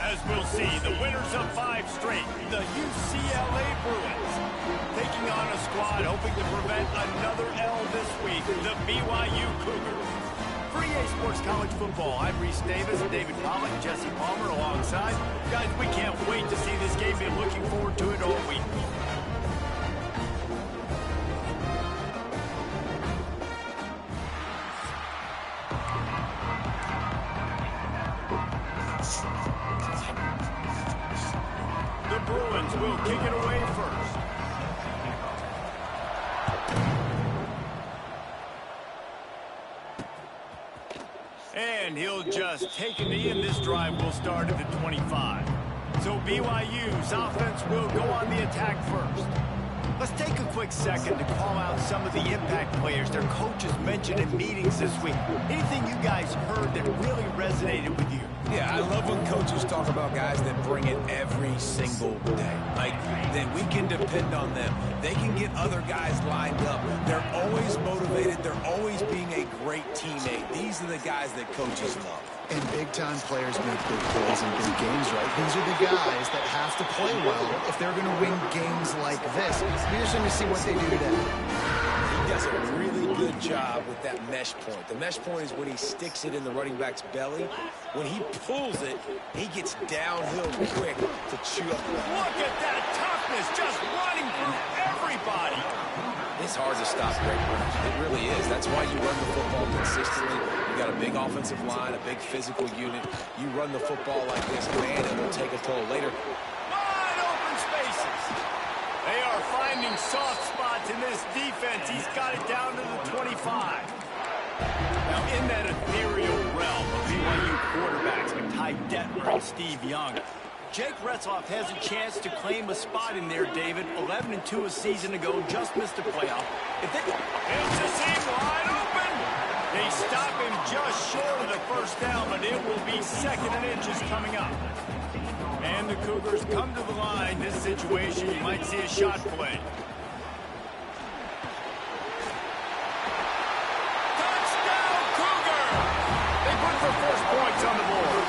As we'll see, the winners of 5 straight, the UCLA Bruins, taking on a squad hoping to prevent another L this week, the BYU Cougars. For EA Sports College Football, I'm Reese Davis, David Pollack, Jesse Palmer alongside. Guys, we can't wait to see this game. Been looking forward to it all week. The Bruins will kick it away first. And he'll just take a knee, and this drive will start at the 25. So BYU's offense will go on the attack first. Let's take a quick second to call out some of the impact players their coaches mentioned in meetings this week. Anything you guys heard that really resonated with you? Yeah, I love when coaches talk about guys that bring it every single day. Like, that we can depend on them. They can get other guys lined up. They're always motivated. They're always being a great teammate. These are the guys that coaches love. And big-time players make big plays in big games, right? These are the guys that have to play well if they're going to win games like this. We're just going to see what they do today. He does a really good job with that mesh point. The mesh point is when he sticks it in the running back's belly. When he pulls it, he gets downhill quick to chew up. Look at that toughness, just running through everybody. It's hard to stop great runners. It really is. That's why you run the football consistently. You got a big offensive line, a big physical unit. You run the football like this, man, it will take a toll later. Wide open spaces. They are finding soft spots in this defense. He's got it down to the 25. Now, in that ethereal realm of BYU quarterbacks with Ty Detmer and Steve Young, Jake Retzloff has a chance to claim a spot in there, David. 11-2 a season ago, just missed a playoff. It's a seam wide open. They stop him just short of the first down, but it will be 2nd and inches coming up. And the Cougars come to the line. This situation, you might see a shot play. Touchdown, Cougar! They put the first points on the board.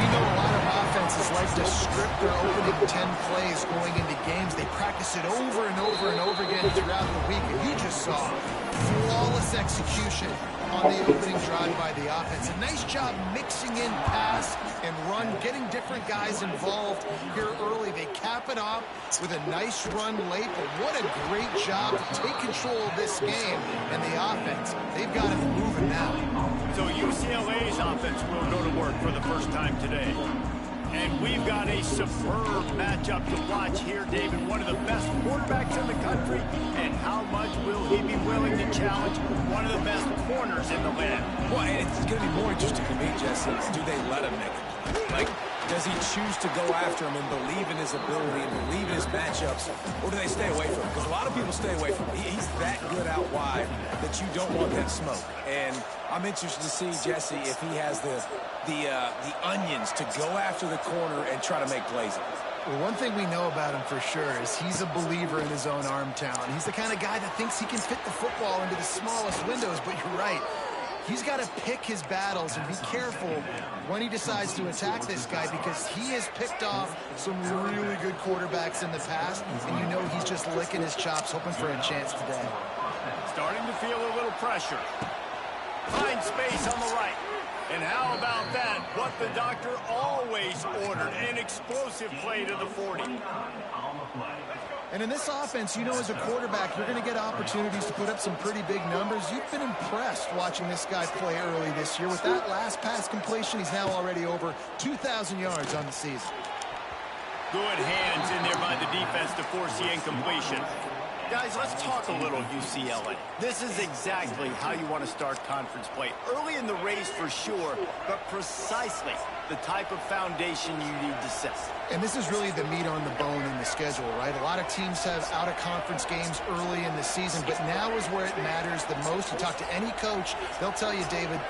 We know a lot of offenses like to script their opening 10 plays going into games. They practice it over and over and over again throughout the week. And you just saw flawless execution on the opening drive by the offense. A nice job mixing in pass and run, getting different guys involved here early. They cap it off with a nice run late, but what a great job to take control of this game. And the offense, they've got it moving now. So UCLA's offense will go to work for the first time today. And we've got a superb matchup to watch here, David. One of the best quarterbacks in the country. And how much will he be willing to challenge one of the best corners in the land? Well, it's going to be more interesting to me, Jesse. Do they let him make it? Like, does he choose to go after him and believe in his ability and believe in his matchups, or do they stay away from him? Because a lot of people stay away from him. He's that good out wide that you don't want that smoke. And I'm interested to see, Jesse, if he has the onions to go after the corner and try to make plays. Well, one thing we know about him for sure is he's a believer in his own arm talent. He's the kind of guy that thinks he can fit the football into the smallest windows, but you're right. He's got to pick his battles and be careful when he decides to attack this guy, because he has picked off some really good quarterbacks in the past, and you know he's just licking his chops, hoping for a chance today. Starting to feel a little pressure. Find space on the right. And how about that? What the doctor always ordered, an explosive play to the 40. And in this offense, you know, as a quarterback, you're going to get opportunities to put up some pretty big numbers. You've been impressed watching this guy play early this year. With that last pass completion, he's now already over 2,000 yards on the season. Good hands in there by the defense to force the incompletion. Guys, let's talk a little UCLA. This is exactly how you want to start conference play. Early in the race for sure, but precisely the type of foundation you need to set. And this is really the meat on the bone in the schedule, right? A lot of teams have out-of-conference games early in the season, but now is where it matters the most. You talk to any coach, they'll tell you, David,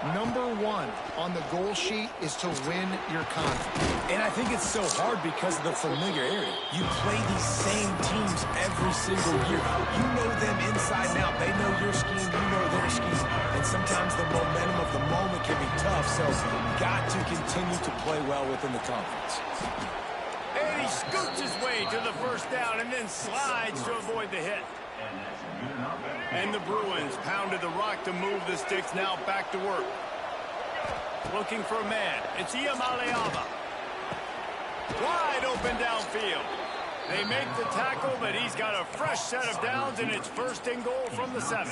Number one on the goal sheet is to win your conference. And I think it's so hard because of the familiarity. You play these same teams every single year. You know them inside and out. They know your scheme, you know their scheme. And sometimes the momentum of the moment can be tough, so you've got to continue to play well within the conference. And he scoots his way to the first down and then slides to avoid the hit. And the Bruins pounded the rock to move the sticks, now back to work. Looking for a man. It's Iamaleava. Wide open downfield. They make the tackle, but he's got a fresh set of downs, and it's first and goal from the 7.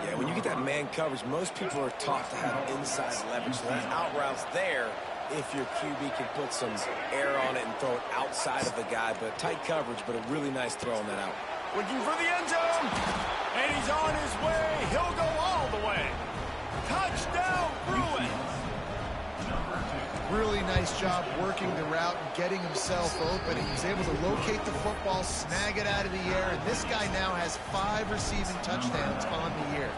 Yeah, when you get that man coverage, most people are taught to have inside leverage. So that out route's there if your QB can put some air on it and throw it outside of the guy. But tight coverage, but a really nice throw on that out. Looking for the end zone. And he's on his way. He'll go all the way. Touchdown, Bruins. Really nice job working the route and getting himself open. He was able to locate the football, snag it out of the air, and this guy now has 5 receiving touchdowns on the year.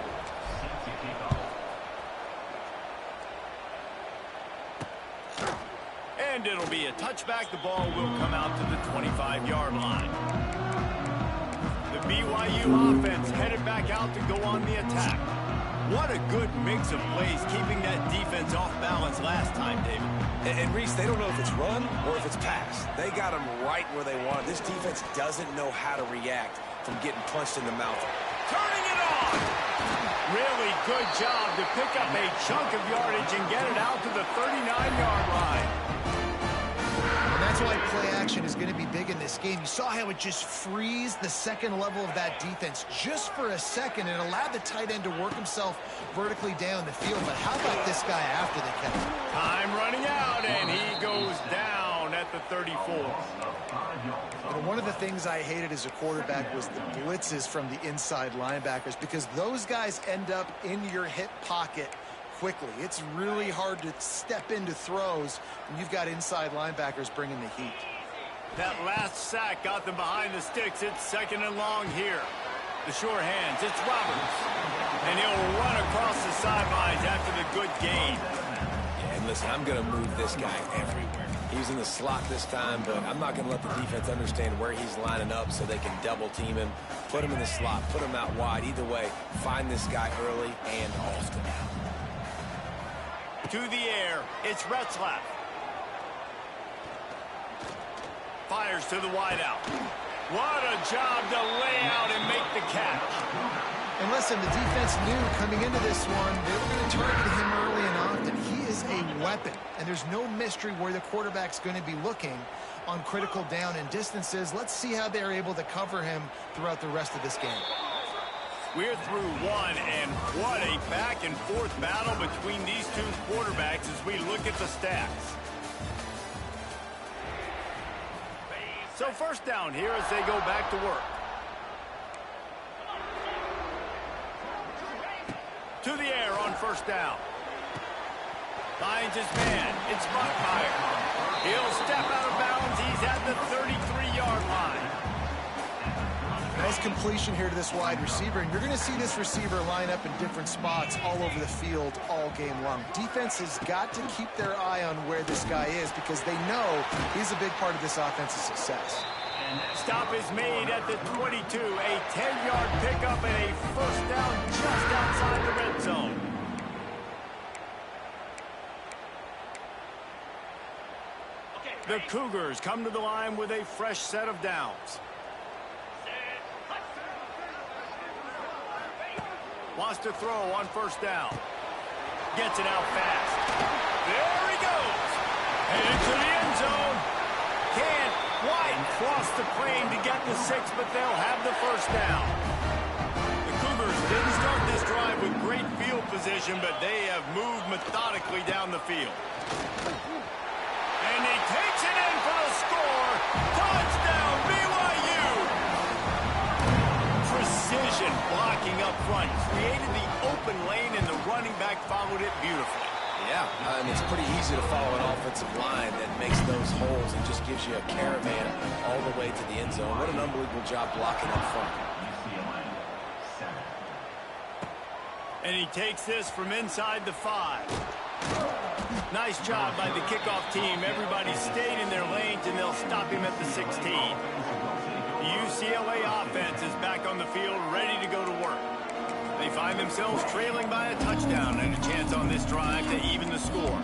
And it'll be a touchback. The ball will come out to the 25-yard line. The BYU offense headed back out to go on the attack. What a good mix of plays, keeping that defense off balance last time, David. And Reese, they don't know if it's run or if it's pass. They got them right where they want. This defense doesn't know how to react from getting punched in the mouth. Turning it on! Really good job to pick up a chunk of yardage and get it out to the 39-yard line. And that's why play action is going to be big in this game. You saw how it just frees the second level of that defense just for a second and allowed the tight end to work himself vertically down the field. But how about this guy after the catch? Time running out, and he goes down at the 34. And one of the things I hated as a quarterback was the blitzes from the inside linebackers, because those guys end up in your hip pocket quickly. It's really hard to step into throws when you've got inside linebackers bringing the heat. That last sack got them behind the sticks. It's second and long here. The sure hands, it's Roberts. And he'll run across the sidelines after the good gain. Yeah, and listen, I'm going to move this guy everywhere. He's in the slot this time, but I'm not going to let the defense understand where he's lining up so they can double team him. Put him in the slot, put him out wide. Either way, find this guy early and often. To the air, it's Retzlaff. Fires to the wideout. What a job to lay out and make the catch. And listen, the defense knew coming into this one, they were going to target him early and often. He is a weapon, and there's no mystery where the quarterback's going to be looking on critical down and distances. Let's see how they're able to cover him throughout the rest of this game. We're through one, and what a back-and-forth battle between these two quarterbacks as we look at the stats. So first down here as they go back to work. To the air on first down. Finds his man. It's Buckmeyer. He'll step out of bounds. He's at the 33-yard line. Nice completion here to this wide receiver, and you're going to see this receiver line up in different spots all over the field all game long. Defense has got to keep their eye on where this guy is because they know he's a big part of this offense's success. Stop is made at the 22. A 10-yard pickup and a first down just outside the red zone. The Cougars come to the line with a fresh set of downs. Wants to throw on first down. Gets it out fast. There he goes. And into the end zone. Can't quite cross the plane to get the 6, but they'll have the first down. The Cougars didn't start this drive with great field position, but they have moved methodically down the field. And he takes it in for the score. Touchdown, BYU. Precision blocking up front. Created the open lane, and the running back followed it beautifully. Yeah, and it's pretty easy to follow an offensive line that makes those holes and just gives you a caravan all the way to the end zone. What an unbelievable job blocking up front. And he takes this from inside the 5. Nice job by the kickoff team. Everybody stayed in their lanes, and they'll stop him at the 16. The UCLA offense is back on the field, ready to go to work. They find themselves trailing by a touchdown and a chance on this drive to even the score.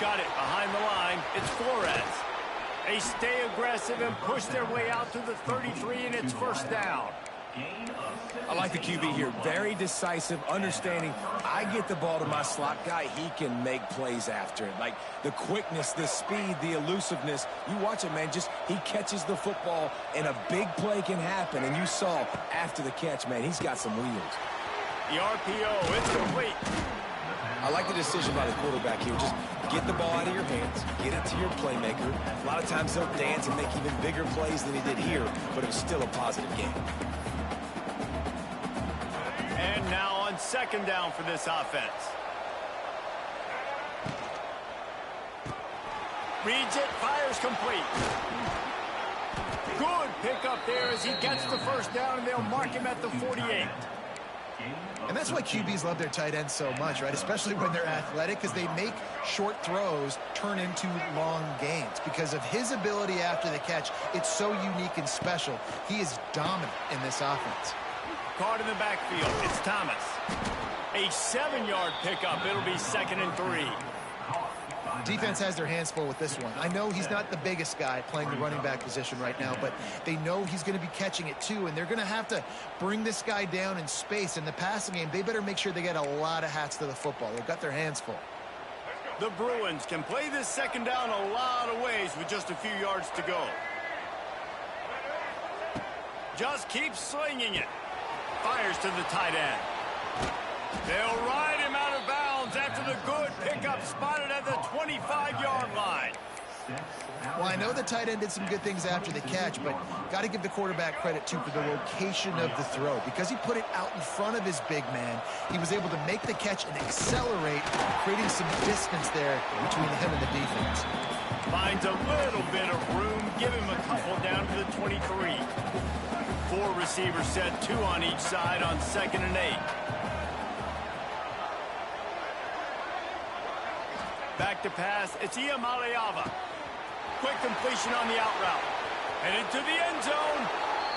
Got it behind the line. It's Flores. They stay aggressive and push their way out to the 33, and it's first down. I like the QB here. Very decisive, understanding. I get the ball to my slot guy, he can make plays after it. Like the quickness, the speed, the elusiveness. You watch it, man. Just he catches the football, and a big play can happen. And you saw after the catch, man, he's got some wheels. The RPO, it's complete. I like the decision by the quarterback here. Just get the ball out of your hands, get it to your playmaker. A lot of times they'll dance and make even bigger plays than he did here, but it was still a positive game. And now on second down for this offense. Reads it, fires complete. Good pickup there as he gets the first down, and they'll mark him at the 48. And that's why QBs love their tight ends so much, right? Especially when they're athletic, because they make short throws turn into long gains. Because of his ability after the catch, it's so unique and special. He is dominant in this offense. Caught in the backfield, it's Thomas. A 7-yard pickup. It'll be 2nd and 3. Defense has their hands full with this one. I know he's not the biggest guy playing the running back position right now, but they know he's going to be catching it too, and they're going to have to bring this guy down in space. In the passing game, they better make sure they get a lot of hats to the football. They've got their hands full. The Bruins can play this second down a lot of ways with just a few yards to go. Just keep slinging it. Fires to the tight end. They'll ride him out of bounds after the good pickup spotted at the 25-yard line. Well, I know the tight end did some good things after the catch, but got to give the quarterback credit, too, for the location of the throw. Because he put it out in front of his big man, he was able to make the catch and accelerate, creating some distance there between him and the defense. Finds a little bit of room, give him a couple down to the 23. 4 receivers set, 2 on each side on 2nd and 8. Back to pass, it's Iamaleava. Quick completion on the out route. And into the end zone.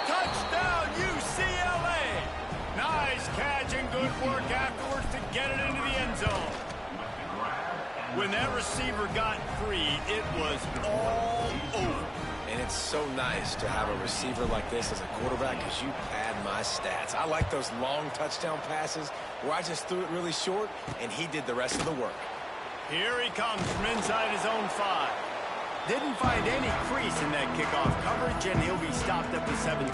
Touchdown, UCLA! Nice catch and good work afterwards to get it into the end zone. When that receiver got free, it was all over. And it's so nice to have a receiver like this as a quarterback because you pad my stats. I like those long touchdown passes where I just threw it really short and he did the rest of the work. Here he comes from inside his own 5. Didn't find any crease in that kickoff coverage, and he'll be stopped at the 17.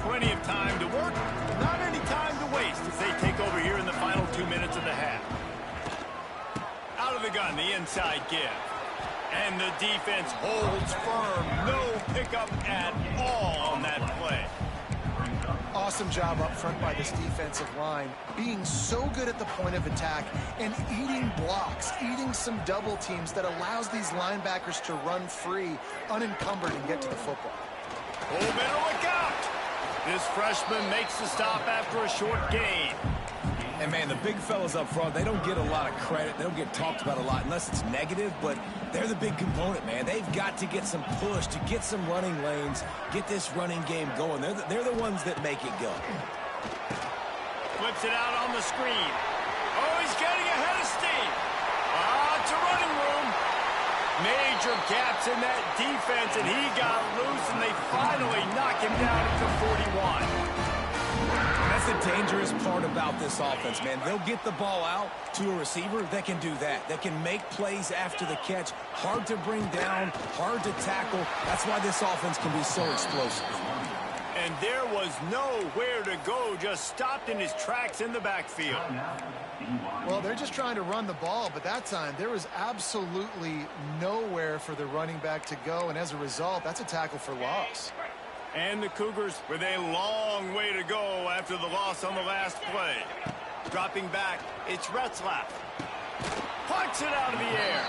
Plenty of time to work, not any time to waste as they take over here in the final 2 minutes of the half. Out of the gun, the inside give. And the defense holds firm. No pickup at all on that play. Awesome job up front by this defensive line, being so good at the point of attack and eating blocks, eating some double teams that allows these linebackers to run free, unencumbered, and get to the football. Oh, better look out! This freshman makes the stop after a short gain. And, man, the big fellas up front, they don't get a lot of credit. They don't get talked about a lot unless it's negative, but they're the big component, man. They've got to get some push, to get some running lanes, get this running game going. They're the ones that make it go. Flips it out on the screen. Oh, he's getting ahead of steam. It's a running room. Major gaps in that defense, and he got loose, and they finally knock him down to 41. That's the dangerous part about this offense, man. They'll get the ball out to a receiver that can do that. That can make plays after the catch. Hard to bring down, hard to tackle. That's why this offense can be so explosive. And there was nowhere to go, just stopped in his tracks in the backfield. Well, they're just trying to run the ball, but that time there was absolutely nowhere for the running back to go, and as a result, that's a tackle for loss. And the Cougars with a long way to go after the loss on the last play. Dropping back, it's Retzlaff. Punts it out of the air.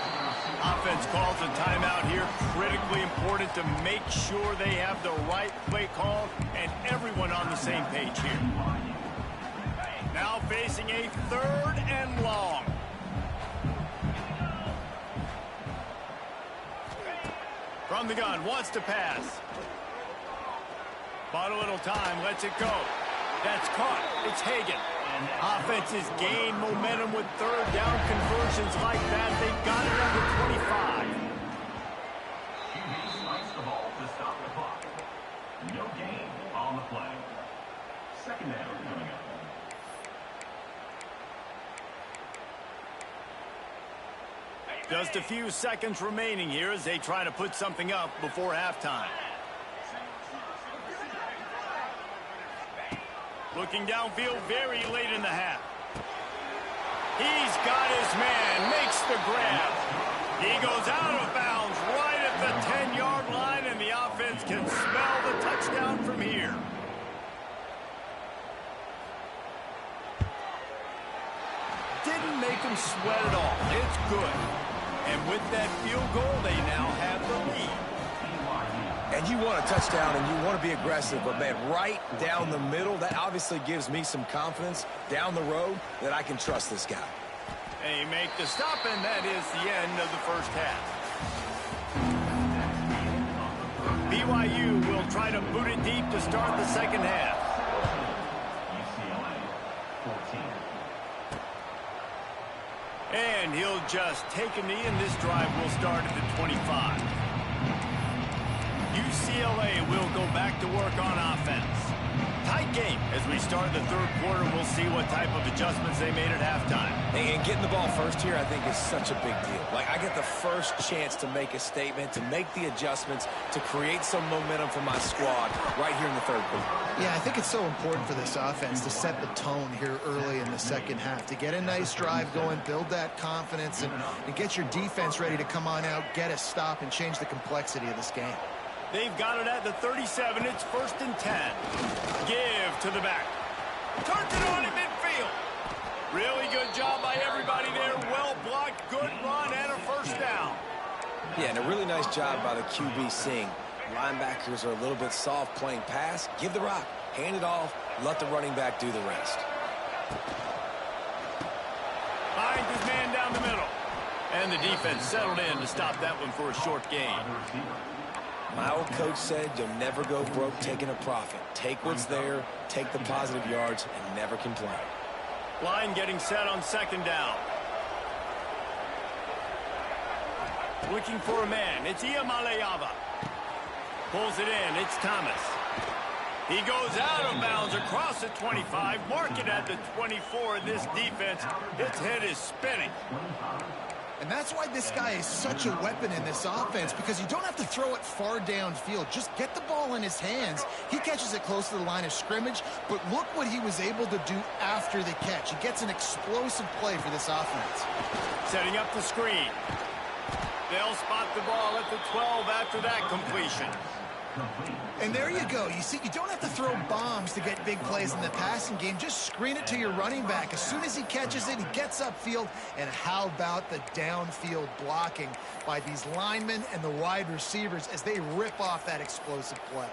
Offense calls a timeout here. Critically important to make sure they have the right play call and everyone on the same page here. Now facing a 3rd and long. From the gun, wants to pass. Bought a little time, lets it go. That's caught. It's Hagan. Offenses gain momentum with 3rd down conversions like that. They got it at the 25. QB slides the ball to stop the clock. No gain on the play. 2nd down coming up. Just a few seconds remaining here as they try to put something up before halftime. Looking downfield very late in the half. He's got his man, makes the grab. He goes out of bounds right at the 10-yard line, and the offense can smell the touchdown from here. Didn't make him sweat at all. It's good. And with that field goal, they now have the lead. And you want a touchdown and you want to be aggressive, but man, right down the middle, that obviously gives me some confidence down the road that I can trust this guy. They make the stop, and that is the end of the first half. BYU will try to boot it deep to start the second half. UCLA 14. And he'll just take a knee, and this drive will start at the 25. UCLA will go back to work on offense. Tight game as we start the 3rd quarter. We'll see what type of adjustments they made at halftime. And getting the ball first here, I think, is such a big deal. Like, I get the first chance to make a statement, to make the adjustments, to create some momentum for my squad right here in the 3rd quarter. Yeah, I think it's so important for this offense to set the tone here early in the second half, to get a nice drive going, build that confidence, and get your defense ready to come on out, get a stop, and change the complexity of this game. They've got it at the 37. It's 1st and 10. Give to the back. Turns it on at midfield. Really good job by everybody there. Well blocked, good run, and a 1st down. Yeah, and a really nice job by the QB seeing. Linebackers are a little bit soft playing pass. Give the rock. Hand it off. Let the running back do the rest. Finds his man down the middle. And the defense settled in to stop that one for a short gain. My old coach said you'll never go broke taking a profit. Take what's there, take the positive yards, and never complain. Line getting set on 2nd down. Looking for a man. It's Iamaleava. Pulls it in. It's Thomas. He goes out of bounds across the 25. Mark it at the 24. This defense, its head is spinning. And that's why this guy is such a weapon in this offense, because you don't have to throw it far downfield. Just get the ball in his hands. He catches it close to the line of scrimmage, but look what he was able to do after the catch. He gets an explosive play for this offense. Setting up the screen. They'll spot the ball at the 12 after that completion. And there you go. You see, you don't have to throw bombs to get big plays in the passing game. Just screen it to your running back. As soon as he catches it, he gets upfield. And how about the downfield blocking by these linemen and the wide receivers as they rip off that explosive play?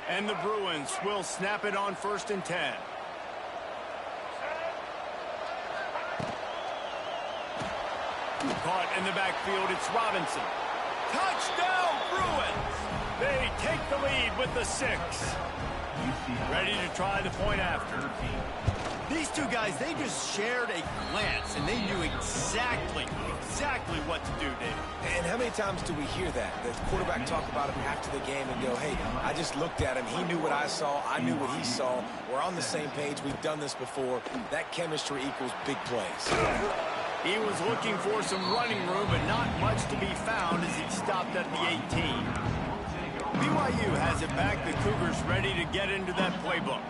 And the Bruins will snap it on 1st and 10. Caught in the backfield, it's Robinson. Touchdown, Bruins! They take the lead with the 6. Ready to try the point after. These two guys, they just shared a glance, and they knew exactly what to do, David. And how many times do we hear that? The quarterback talk about it after the game and go, hey, I just looked at him. He knew what I saw. I knew what he saw. We're on the same page. We've done this before. That chemistry equals big plays. He was looking for some running room, but not much to be found as he stopped at the 18. BYU has it back. The Cougars ready to get into that playbook.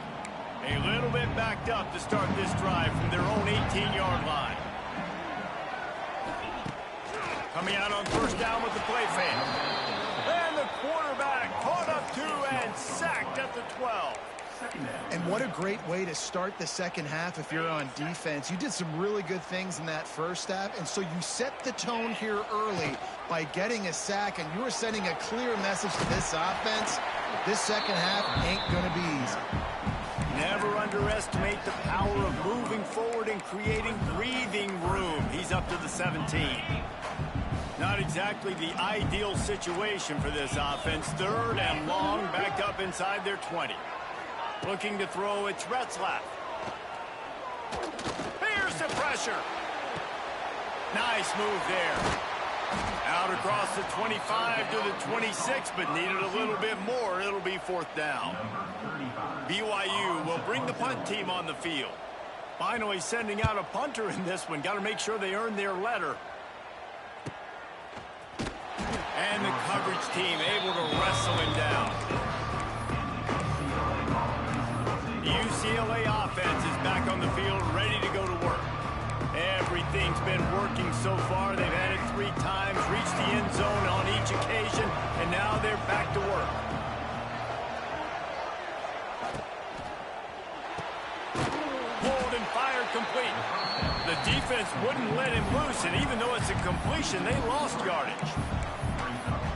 A little bit backed up to start this drive from their own 18-yard line. Coming out on 1st down with the play fake. And the quarterback caught up to sacked at the 12. And what a great way to start the second half if you're on defense. You did some really good things in that first half, and so you set the tone here early by getting a sack, and you were sending a clear message to this offense. This second half ain't going to be easy. Never underestimate the power of moving forward and creating breathing room. He's up to the 17. Not exactly the ideal situation for this offense. 3rd and long, backed up inside their 20. Looking to throw, it's Retzlaff. Here's the pressure. Nice move there. Out across the 25 to the 26, but needed a little bit more. It'll be 4th down. BYU will bring the punt team on the field. Finally sending out a punter in this one. Got to make sure they earn their letter. And the coverage team able to wrestle him down. The UCLA offense is back on the field, ready to go to work. Everything's been working so far. They've had it 3 times, reached the end zone on each occasion, and now they're back to work. Pulled and fired complete. The defense wouldn't let him loose, and even though it's a completion, they lost yardage.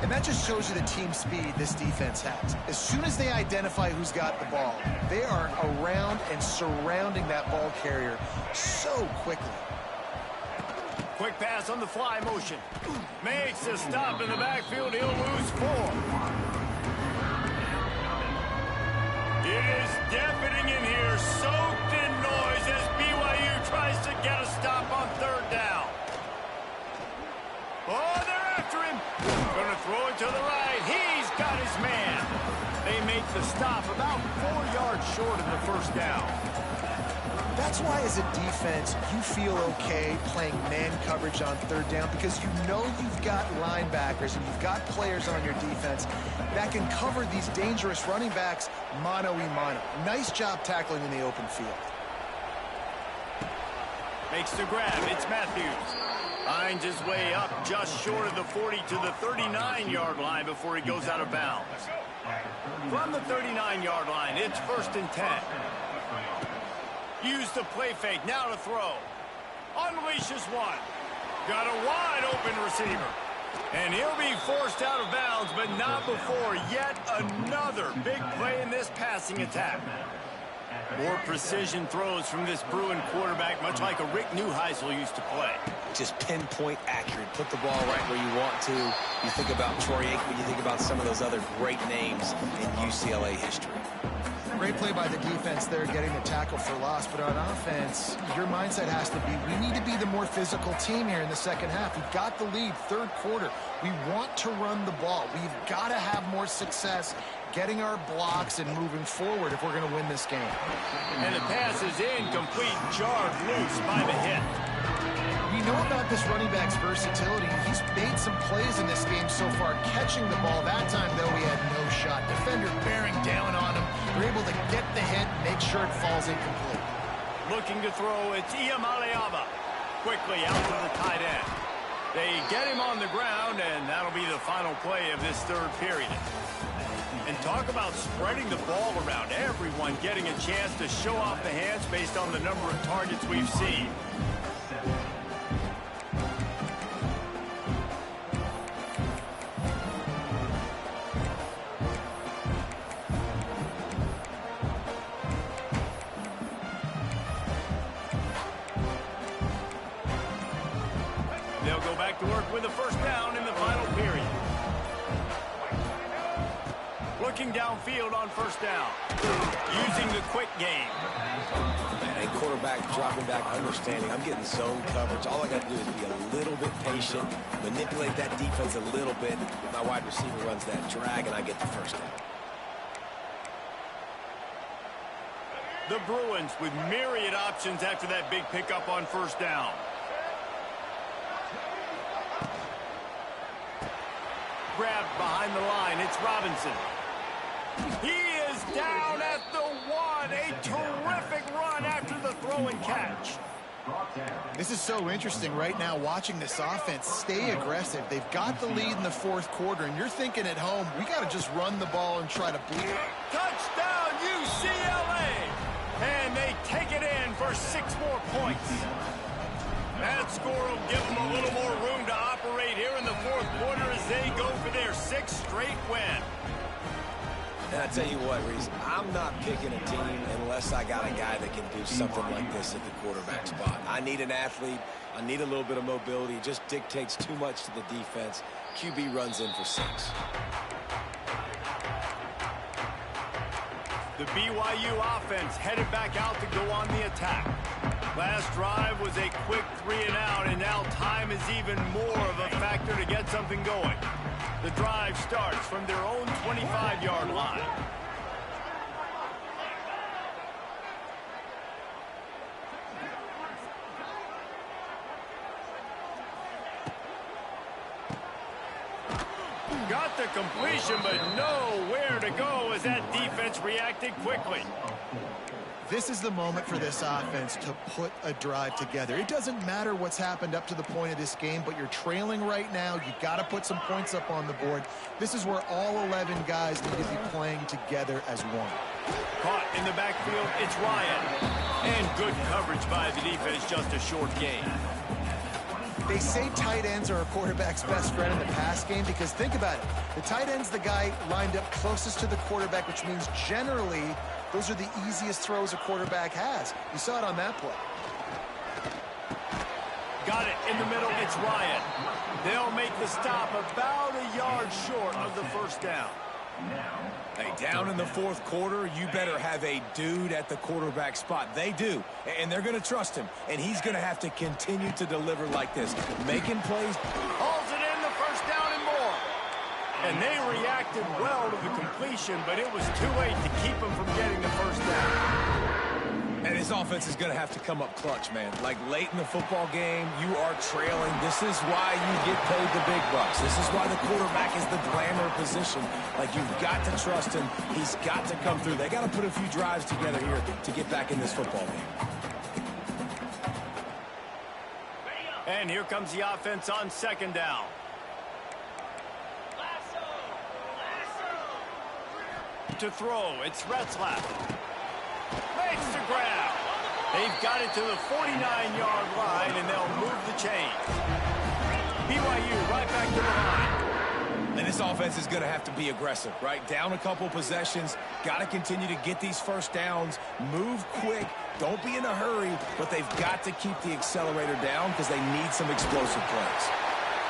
And that just shows you the team speed this defense has. As soon as they identify who's got the ball, they are around and surrounding that ball carrier so quickly. Quick pass on the fly motion. Makes a stop in the backfield. He'll lose 4. It is deafening in here, soaked in noise as BYU tries to get a stop on 3rd down. Oh, they're after him. Gonna throw it to the right. He's got his man. They make the stop about 4 yards short of the 1st down. That's why as a defense, you feel okay playing man coverage on 3rd down because you know you've got linebackers and you've got players on your defense that can cover these dangerous running backs mano-a-mano. Nice job tackling in the open field. Makes the grab. It's Matthews. Finds his way up just short of the 40 to the 39-yard line before he goes out of bounds. From the 39-yard line, it's 1st and 10. Use the play fake, now to throw. Unleashes one. Got a wide open receiver. And he'll be forced out of bounds, but not before yet another big play in this passing attack. More precision throws from this Bruin quarterback, much like a Rick Neuheisel used to play. Just pinpoint accurate. Put the ball right where you want to. You think about Troy Aikman, you think about some of those other great names in UCLA history. Great play by the defense there, getting the tackle for loss. But on offense, your mindset has to be, we need to be the more physical team here in the second half. We've got the lead, 3rd quarter. We want to run the ball. We've got to have more success getting our blocks and moving forward if we're going to win this game. And the pass is incomplete, jarred loose by the hit. We know about this running back's versatility. He's made some plays in this game so far, catching the ball. That time, though, he had no shot. Defender bearing down on him. They're able to get the hit, make sure it falls incomplete. Looking to throw, it's Iamaleava. Quickly out to the tight end. They get him on the ground, and that'll be the final play of this 3rd period. And talk about spreading the ball around. Everyone getting a chance to show off the hands based on the number of targets we've seen. They'll go back to work with a 1st down in the final period. Looking downfield on 1st down. Using the quick game. And quarterback dropping back, understanding. I'm getting zone coverage. All I got to do is be a little bit patient, manipulate that defense a little bit. My wide receiver runs that drag, and I get the 1st down. The Bruins with myriad options after that big pickup on 1st down. Grabbed behind the line. It's Robinson. He is down at the 1. A terrific run after the throw and catch. This is so interesting right now watching this offense stay aggressive. They've got the lead in the fourth quarter, and you're thinking at home, we got to just run the ball and try to bleed. Touchdown, UCLA! And they take it in for 6 more points. That score will give them a little more room to operate here in the fourth quarter as they go for their 6th straight win. And I tell you what, Reese, I'm not picking a team unless I got a guy that can do something like this at the quarterback spot. I need an athlete. I need a little bit of mobility. It just dictates too much to the defense. QB runs in for 6. The BYU offense headed back out to go on the attack. Last drive was a quick 3-and-out, and now time is even more of a factor to get something going. The drive starts from their own 25-yard line. Got the completion, but nowhere to go as that defense reacted quickly. This is the moment for this offense to put a drive together. It doesn't matter what's happened up to the point of this game, but you're trailing right now. You got to put some points up on the board. This is where all 11 guys need to be playing together as one. Caught in the backfield, it's Ryan. And good coverage by the defense, just a short gain. They say tight ends are a quarterback's best friend in the pass game because think about it. The tight end's the guy lined up closest to the quarterback, which means generally those are the easiest throws a quarterback has. You saw it on that play. Got it in the middle. It's Ryan. They'll make the stop about a yard short of the first down. Hey, down in the fourth quarter, you better have a dude at the quarterback spot. They do, and they're going to trust him, and he's going to have to continue to deliver like this, making plays. Hauls it in, the first down and more. And they reacted well to the completion, but it was too late to keep them from getting the first down. And his offense is going to have to come up clutch, man. Like late in the football game, you are trailing. This is why you get paid the big bucks. This is why the quarterback is the glamour position. Like, you've got to trust him. He's got to come through. They got to put a few drives together here to get back in this football game. And here comes the offense on second down. To throw, it's Retzlaff. Makes the grab. They've got it to the 49-yard line, and they'll move the chains. BYU right back to the line. And this offense is going to have to be aggressive, right? Down a couple possessions. Got to continue to get these first downs. Move quick. Don't be in a hurry, but they've got to keep the accelerator down because they need some explosive plays.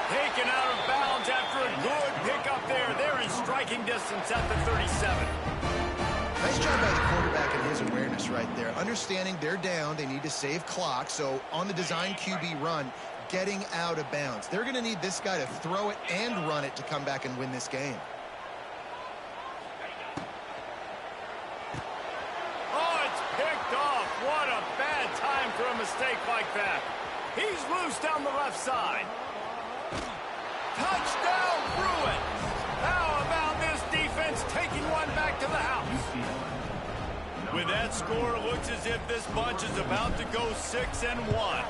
Taken out of bounds after a good pickup there. They're in striking distance at the 37. Nice job by the quarterback and his awareness right there. Understanding they're down, they need to save clock. So on the design QB run, getting out of bounds. They're going to need this guy to throw it and run it to come back and win this game. Oh, it's picked off. What a bad time for a mistake like that. He's loose down the left side. Touchdown, Bruins! How about this defense taking one back to the house? With that score, it looks as if this bunch is about to go 6-1.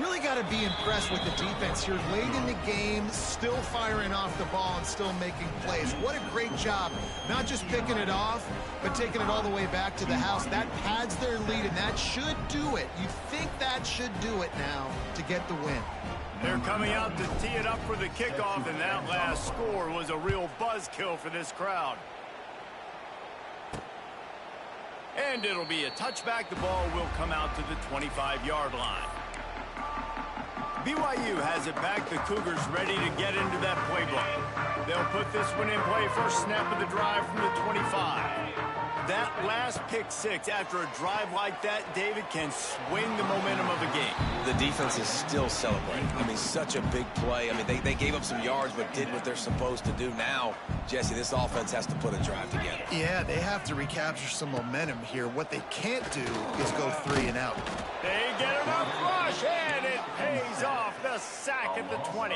Really got to be impressed with the defense here. Late in the game, still firing off the ball and still making plays. What a great job. Not just picking it off, but taking it all the way back to the house. That pads their lead, and that should do it. You think that should do it now to get the win. They're coming out to tee it up for the kickoff, and that last score was a real buzzkill for this crowd. And it'll be a touchback. The ball will come out to the 25-yard line. BYU has it back. The Cougars ready to get into that playbook. They'll put this one in play first snap of the drive from the 25. That last pick six after a drive like that, David, can swing the momentum of a game. The defense is still celebrating. I mean, such a big play. I mean, they gave up some yards but did what they're supposed to do. Now, Jesse, this offense has to put a drive together. Yeah, they have to recapture some momentum here. What they can't do is go 3 and out. They get enough rush, and it pays off. The sack at the 20.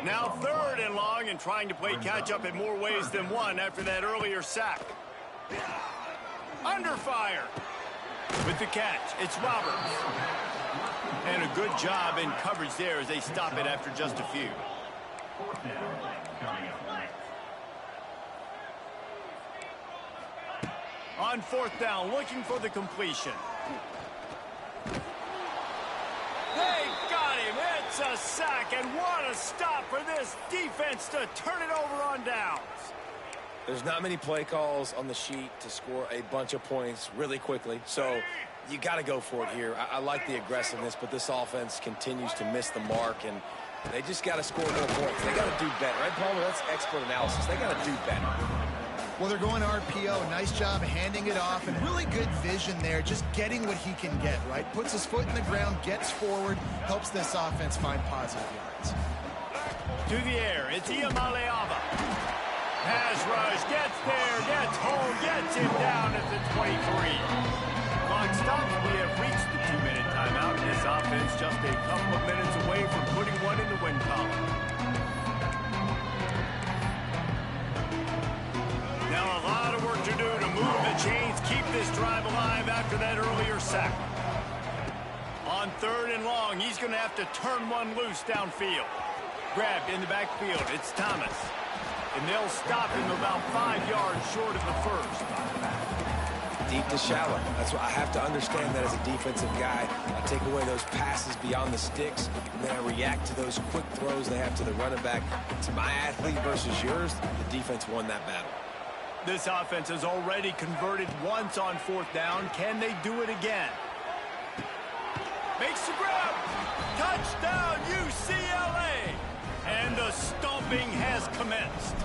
Now 3rd and long, and trying to play catch-up in more ways than one after that earlier sack. Under fire. With the catch, it's Roberts. And a good job in coverage there as they stop it after just a few. Fourth down coming up. On fourth down, looking for the completion. They got him. It's a sack, and what a stop for this defense to turn it over on downs. There's not many play calls on the sheet to score a bunch of points really quickly, so you got to go for it here. I like the aggressiveness, but this offense continues to miss the mark, and they just got to score more points. They got to do better. Right, Palmer? That's expert analysis. They got to do better. Well, they're going RPO. Nice job handing it off, and really good vision there, just getting what he can get, right? Puts his foot in the ground, gets forward, helps this offense find positive yards. To the air, it's Iamaleava. Pass rush, gets there, gets home, gets him down at the 23. Clock stops. We have reached the 2-minute timeout. This offense just a couple of minutes away from putting one in the win column. Now a lot of work to do to move the chains, keep this drive alive after that earlier sack. On third and long, he's going to have to turn one loose downfield. Grabbed in the backfield, it's Thomas. And they'll stop him about 5 yards short of the first. Deep to shallow. That's what I have to understand that as a defensive guy. I take away those passes beyond the sticks, and then I react to those quick throws they have to the running back. To my athlete versus yours, the defense won that battle. This offense has already converted once on fourth down. Can they do it again? Makes the grab. Touchdown, UCLA. And the stomping has commenced.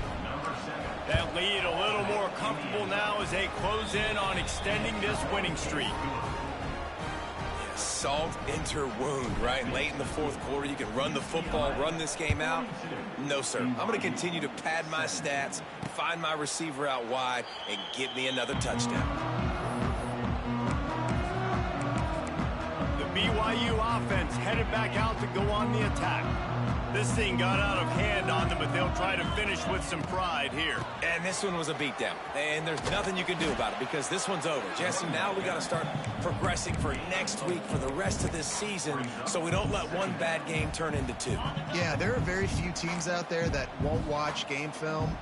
That lead a little more comfortable now as they close in on extending this winning streak. Salt into wound, right? Late in the fourth quarter, you can run the football, run this game out. No, sir. I'm going to continue to pad my stats, find my receiver out wide, and get me another touchdown. The BYU offense headed back out to go on the attack. This thing got out of hand on them, but they'll try to finish with some pride here. And this one was a beatdown. And there's nothing you can do about it because this one's over. Jesse, now we got to start progressing for next week, for the rest of this season, so we don't let one bad game turn into two. Yeah, there are very few teams out there that won't watch game film,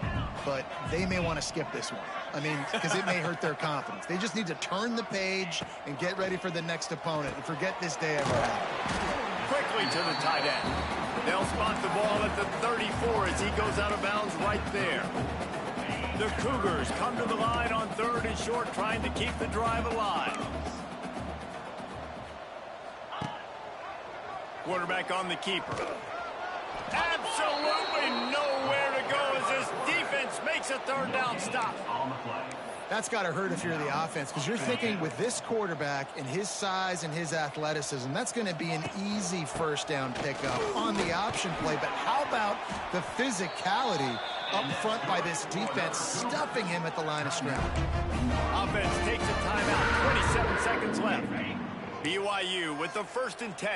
but they may want to skip this one. I mean, because it may hurt their confidence. They just need to turn the page and get ready for the next opponent and forget this day ever happened. Quickly to the tight end. They'll spot the ball at the 34 as he goes out of bounds right there. The Cougars come to the line on third and short, trying to keep the drive alive. Quarterback on the keeper. Absolutely nowhere to go as this defense makes a third down stop. On the play. That's got to hurt if you're the offense, because you're thinking with this quarterback and his size and his athleticism, that's going to be an easy first down pickup on the option play. But how about the physicality up front by this defense, stuffing him at the line of scrimmage? Offense takes a timeout, 27 seconds left. BYU with the 1st and 10.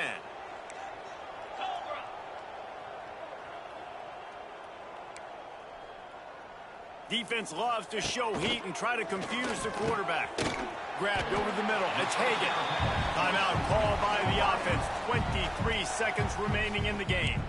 Defense loves to show heat and try to confuse the quarterback. Grabbed over the middle. It's Hagan. Timeout called by the offense. 23 seconds remaining in the game.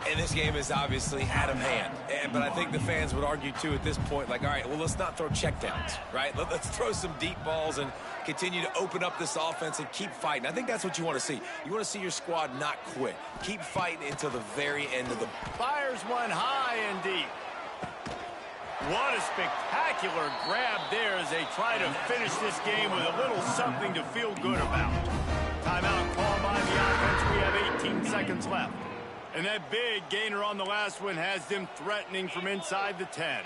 And this game is obviously out of hand. But I think the fans would argue, too, at this point, like, all right, well, let's not throw checkdowns, right? Let's throw some deep balls and continue to open up this offense and keep fighting. I think that's what you want to see. You want to see your squad not quit. Keep fighting until the very end of the... Fires one high and deep. What a spectacular grab there as they try to finish this game with a little something to feel good about. Timeout called by the offense. We have 18 seconds left. And that big gainer on the last one has them threatening from inside the 10.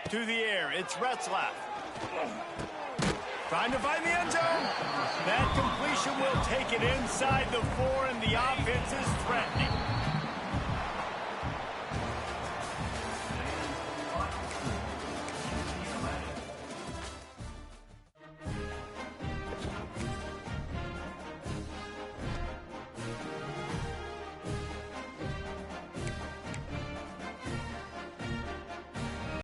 To the air, it's Retzlaff. Trying to find the end zone. That completion will take it inside the 4, and the offense is threatening.